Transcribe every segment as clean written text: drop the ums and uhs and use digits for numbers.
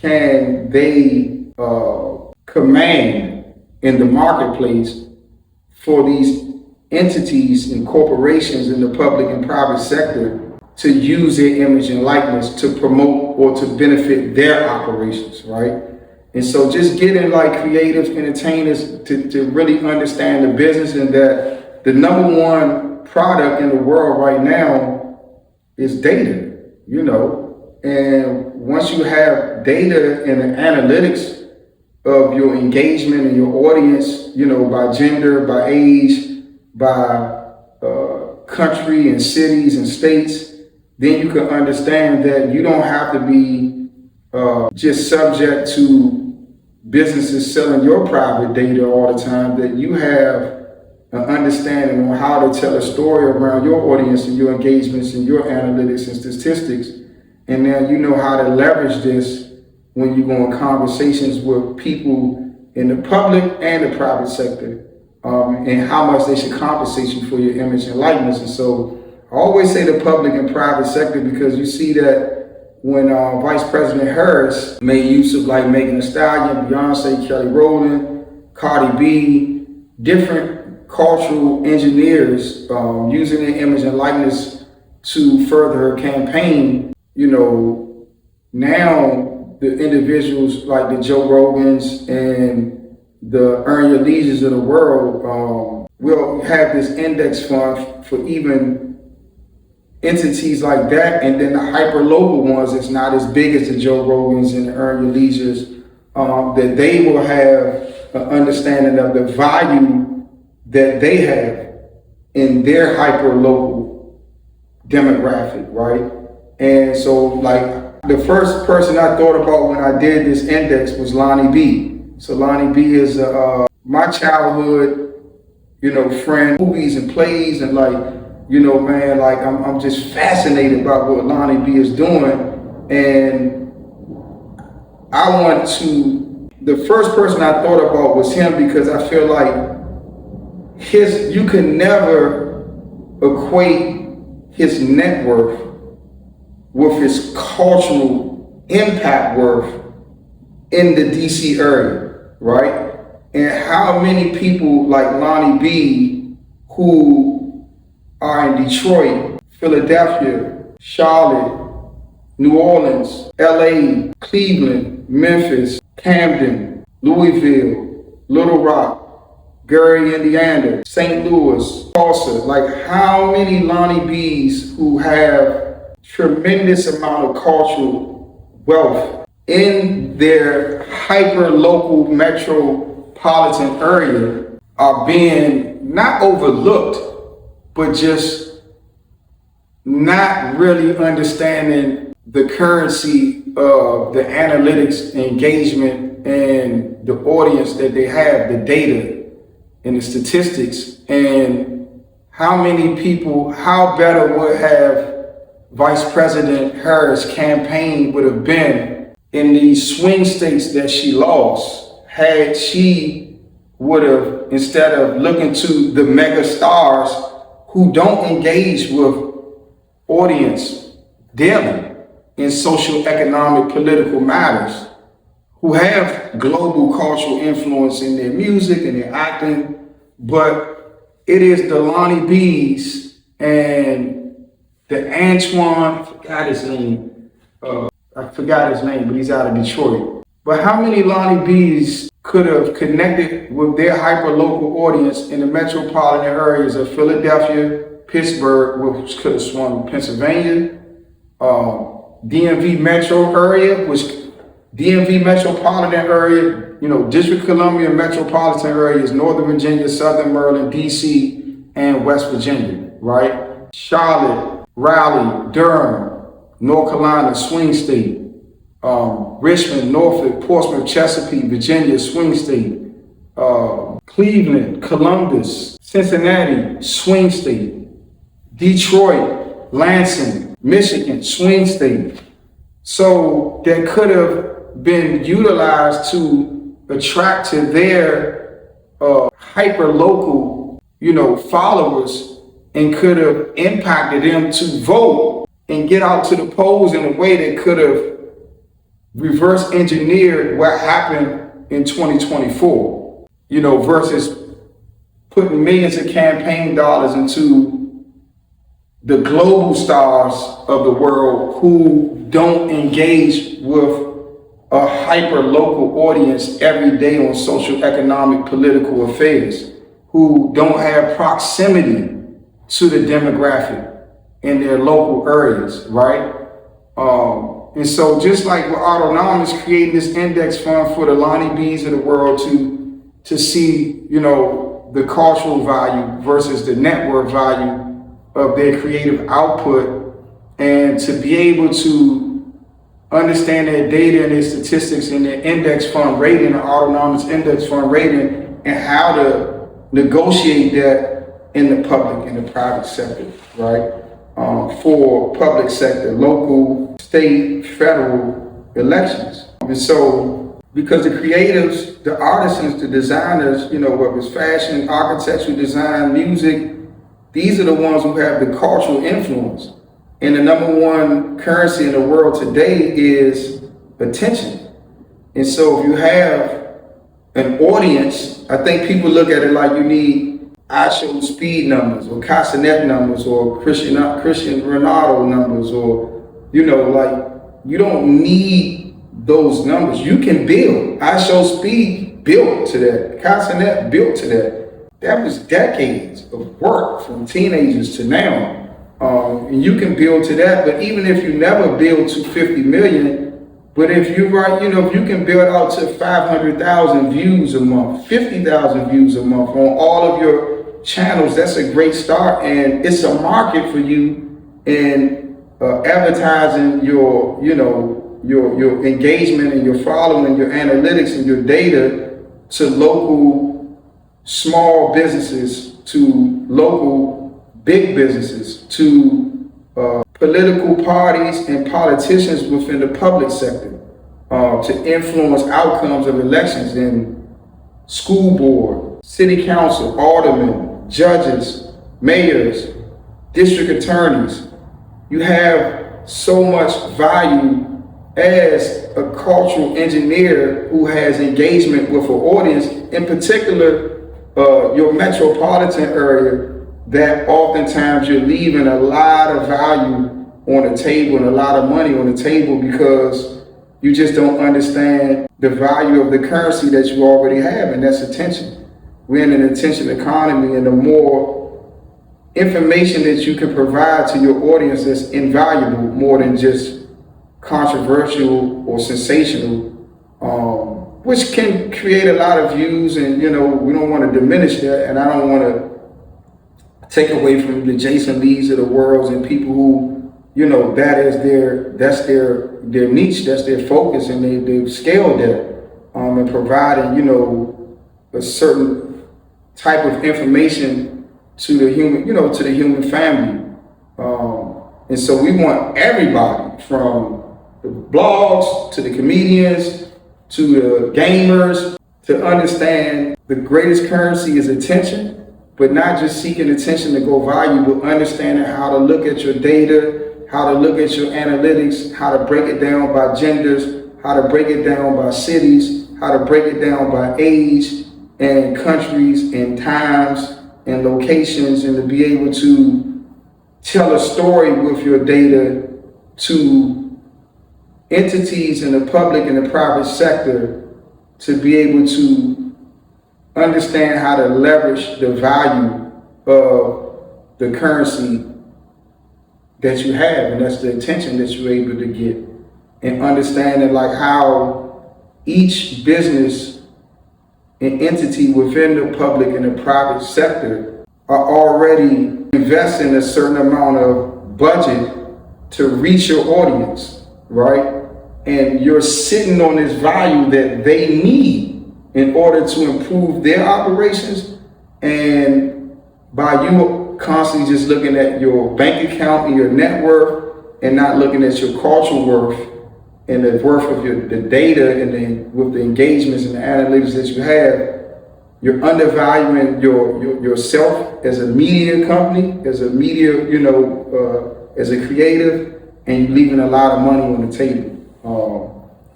can they command in the marketplace for these entities and corporations in the public and private sector to use their image and likeness to promote or to benefit their operations, right? And so just getting like creatives, entertainers to really understand the business, and that the number one product in the world right now is data, you know. And once you have data and the analytics of your engagement and your audience, you know, by gender, by age, by country and cities and states, then you can understand that you don't have to be just subject to businesses selling your private data all the time, that you have an understanding on how to tell a story around your audience and your engagements and your analytics and statistics. And then you know how to leverage this when you go in conversations with people in the public and the private sector, and how much they should compensate you for your image and likeness. And so I always say the public and private sector, because you see that when Vice President Harris made use of like Megan Thee Stallion, Beyonce, Kelly Rowland, Cardi B, different cultural engineers using their image and likeness to further her campaign, you know, now the individuals like the Joe Rogans and the Earn Your Leisures of the world will have this index fund for even entities like that, and then the hyper local ones that's not as big as the Joe Rogans and the Earn Your Leisures, that they will have an understanding of the value that they have in their hyper local demographic, right? And so like the first person I thought about when I did this index was Lonnie B. So Lonnie B is my childhood, you know, friend, movies and plays, and like, you know, man, like I'm just fascinated about what Lonnie B is doing. And I want to, the first person I thought about was him, because I feel like you can never equate his net worth with his cultural impact worth in the DC area, right? And how many people like Lonnie B who are in Detroit, Philadelphia, Charlotte, New Orleans, LA, Cleveland, Memphis, Camden, Louisville, Little Rock, Gary, Indiana, St. Louis, Tulsa, like how many Lonnie B's who have tremendous amount of cultural wealth in their hyper local metropolitan area are being not overlooked, but just not really understanding the currency of the analytics, engagement, and the audience that they have, the data and the statistics, and how many people, how better would have Vice President Harris' campaign would have been in these swing states that she lost, had she would have, instead of looking to the mega stars who don't engage with audience daily in social, economic, political matters, who have global cultural influence in their music and their acting, but it is the Lonnie B's and the Antoine, I forgot his name, but he's out of Detroit. But how many Lonnie B's could have connected with their hyper-local audience in the metropolitan areas of Philadelphia, Pittsburgh, which could have swung Pennsylvania, DMV metro area, which DMV metropolitan area, you know, District of Columbia metropolitan area is Northern Virginia, Southern Maryland, DC, and West Virginia, right? Charlotte, Raleigh, Durham, North Carolina, swing state, Richmond, Norfolk, Portsmouth, Chesapeake, Virginia, swing state, Cleveland, Columbus, Cincinnati, swing state, Detroit, Lansing, Michigan, swing state. So that could have been utilized to attract to their hyper local, you know, followers, and could have impacted them to vote and get out to the polls in a way that could have reverse engineered what happened in 2024, versus putting millions of campaign dollars into the global stars of the world who don't engage with a hyper local audience every day on social, economic, political affairs, who don't have proximity to the demographic in their local areas, right? And so just like with Artonomics creating this index fund for the Lonnie B's of the world to see, the cultural value versus the net worth value of their creative output, and to be able to understand their data and their statistics and their index fund rating, the Artonomics index fund rating, and how to negotiate that in the public and the private sector, right? For public sector, local, state, federal elections. And so, because the creatives, the artisans, the designers, whether it's fashion, architecture, design, music, these are the ones who have the cultural influence. And the number one currency in the world today is attention. And so if you have an audience, I think people look at it like you need actual speed numbers or Castanet numbers or Christian Ronaldo numbers, or, you don't need those numbers. You can build. iShow Speed built to that. Castanet built to that. That was decades of work from teenagers to now. And you can build to that, but even if you never build to 50 million, but if you if you can build out to 500,000 views a month, 50,000 views a month on all of your channels, that's a great start. And it's a market for you in advertising your engagement and your following, your analytics and your data to local small businesses, to local big businesses, to political parties and politicians within the public sector, to influence outcomes of elections in school board, city council, aldermen, judges, mayors, district attorneys. You have so much value as a cultural engineer who has engagement with an audience, in particular your metropolitan area, that oftentimes you're leaving a lot of value on the table and a lot of money on the table because you just don't understand the value of the currency that you already have, and that's attention. We're in an attention economy, and the more information that you can provide to your audience that's invaluable, more than just controversial or sensational, which can create a lot of views, and we don't want to diminish that, and I don't want to take away from the Jason Lees of the world and people who, that's their niche, that's their focus, and they've scaled that, and providing, a certain type of information to the human family. And so we want everybody, from the blogs to the comedians to the gamers, to understand the greatest currency is attention. But not just seeking attention to go viral, but understanding how to look at your data, how to look at your analytics, how to break it down by genders, how to break it down by cities, how to break it down by age and countries and times and locations, and to be able to tell a story with your data to entities in the public and the private sector, to be able to understand how to leverage the value of the currency that you have, and that's the attention that you're able to get, and understanding like how each business and entity within the public and the private sector are already investing a certain amount of budget to reach your audience, right? And you're sitting on this value that they need in order to improve their operations. And by you constantly just looking at your bank account and your net worth, and not looking at your cultural worth and the worth of the data, and with the engagements and the analytics that you have, you're undervaluing yourself as a media company, as a media, as a creative, and you're leaving a lot of money on the table.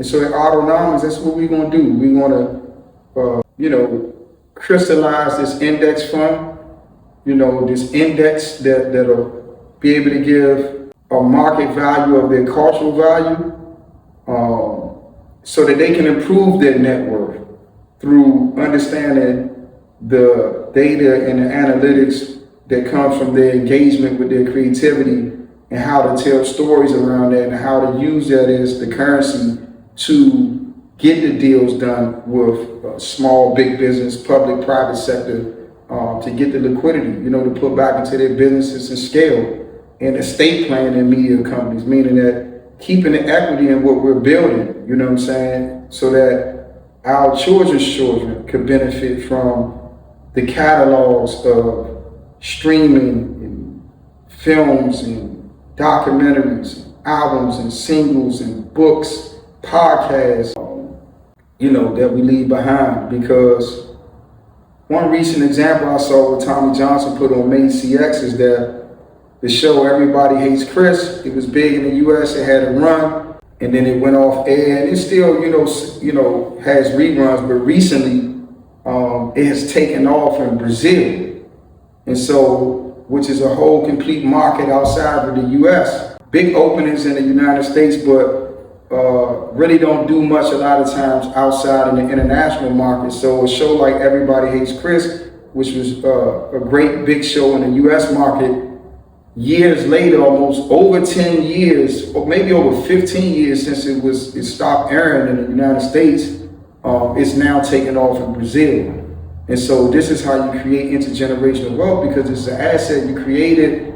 And so at Artonomics, that's what we're going to do. We're going to, crystallize this index fund, this index that'll be able to give a market value of their cultural value, so that they can improve their net worth through understanding the data and the analytics that comes from their engagement with their creativity, and how to tell stories around that, and how to use that as the currency to get the deals done with small, big business, public, private sector, to get the liquidity, to put back into their businesses and scale, and estate planning in media companies, meaning that keeping the equity in what we're building, so that our children's children could benefit from the catalogs of streaming and films and documentaries, and albums and singles and books, podcasts, that we leave behind. Because one recent example I saw what Tommy Johnson put on Made CX is that the show Everybody Hates Chris, it was big in the US, it had a run, and then it went off air, and it still, has reruns, but recently it has taken off in Brazil. And so, which is a whole complete market outside of the US. Big openings in the United States, but really don't do much a lot of times outside in the international market. So a show like Everybody Hates Chris, which was a great big show in the US market, years later, almost over 10 years, or maybe over 15 years since it stopped airing in the United States, it's now taken off in Brazil. And so this is how you create intergenerational wealth, because it's an asset you created,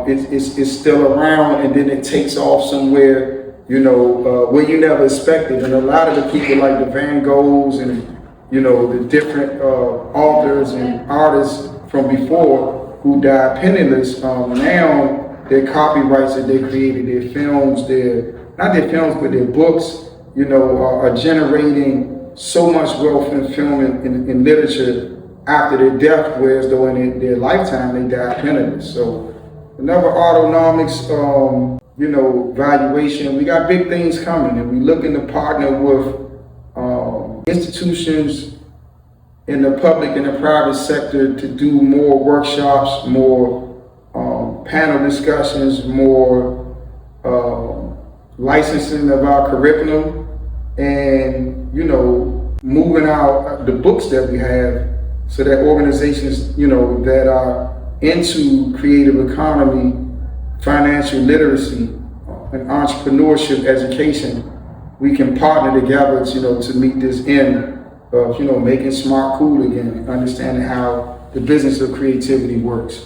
it's still around, and then it takes off somewhere, where you never expected. And a lot of the people like the Van Goghs and, the different authors and artists from before who died penniless, now their copyrights that they created, their films, not their films, but their books, are generating so much wealth in film and literature after their death, whereas though in their lifetime they died penniless. So another Artonomics, valuation. We got big things coming, and we looking to partner with institutions in the public and the private sector to do more workshops, more panel discussions, more licensing of our curriculum, and moving out the books that we have, so that organizations that are into creative economy, financial literacy, and entrepreneurship education, we can partner together to meet this end of making smart cool again, and understanding how the business of creativity works.